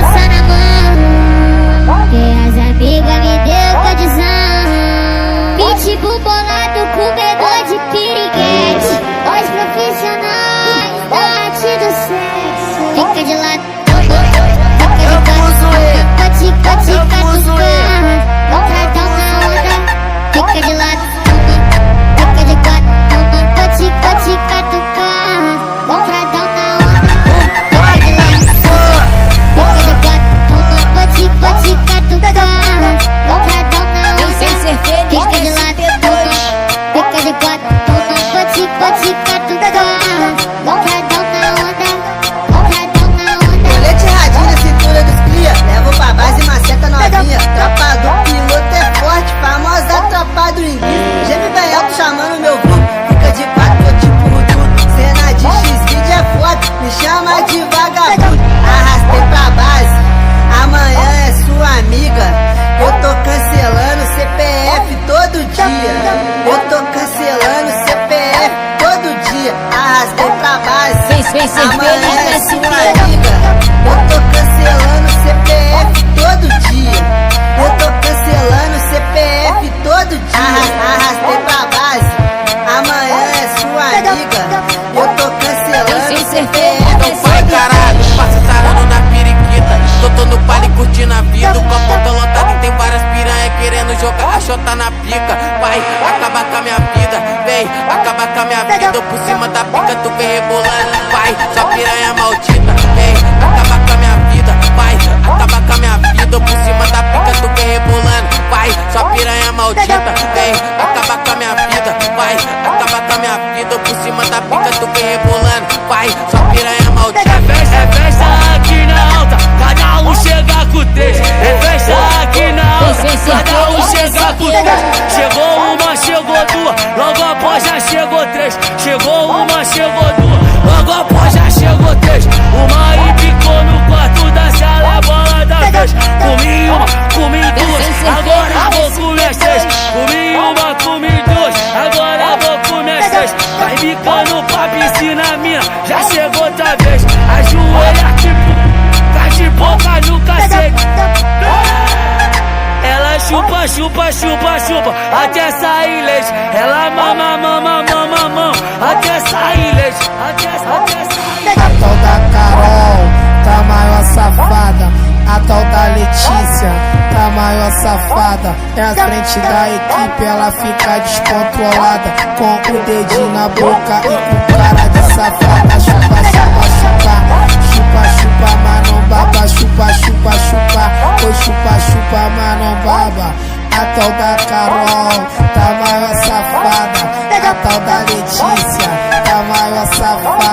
passa na mão, que as amigas me deu condição. Pitbull bolado, comedor de piriguete, os profissionais da arte do sexo. Fica de lado, fica de quatro, tica, tica, contratão na onda. Fica de lado, fica de quatro, tica, tica, contratão na onda. Fica de lado, fica de quatro, tica, tica, contratão na onda. Fica de lado, fica de quatro, tica, tica, contratão na onda. Contratão na onda. Colete radinho, cintura dos cria, levo pra base e maceta novinha. Tropa do piloto é forte, famosa tropa do inglês. Geme bem alto chamando meu grupo, fica de quatro, tô tipo Rudu. Cena de X-Video é foto, me chama de vagabundo. Arrastei pra base, amanhã é sua amiga. Eu tô cancelando CPF todo dia. Eu tô cancelando CPF todo dia. Arrastei pra base, amanhã é sua amiga. Eu tô cancelando CPF todo dia. Eu tô cancelando CPF todo dia. Arrastei pra base, amanhã é sua amiga. Eu tô cancelando CPF todo caralho, passa sarando na periquita. Tô no baile curtindo a vida. O copo tá lotado e tem várias piranha querendo jogar a chota na pica. Vai acabar com a minha vida, vem acabar com a minha vida. Tô por cima da pica, tu vem rebolando. Vai, sua piranha maldita, vem acabar com a minha vida. Vai acabar com a minha vida. Tô por cima da pica, tu vem rebolando. Vai, sua piranha maldita, vem acabar com a minha vida. Vai acabar com a minha vida. Tô por cima da pica, tu vem rebolando. Vai, sua piranha maldita. É festa aqui na alta, cada um chega com três. É festa aqui na alta, cada um chega com três. Chegou uma, chegou duas, logo após já chegou três. Chegou uma, chegou duas, logo após já chegou três. Uma e picou no quarto da sala, é bola da vez. Comi uma, comi duas, agora vou comer seis. Comi uma, comi duas, agora vou comer seis. Vai bicando pra piscina minha, já chegou outra vez. Ajoelha aqui, tá de boca no cacete. Ela chupa, chupa, chupa, chupa, até sair leite. Ela mama, mama, mama, mama, até sair leite. Até sair leite. A tal da Carol tá maior safada. A tal da Letícia tá maior safada. É a frente da equipe, ela fica descontrolada, com o dedinho na boca e com cara de safada. Chupa, chupa, chupa, chupa, chupa, mas não baba. Chupa, chupa, chupa, oi, chupa, chupa, mas não baba. A tal da Carol tá maior safada. A tal da Letícia tá maior safada.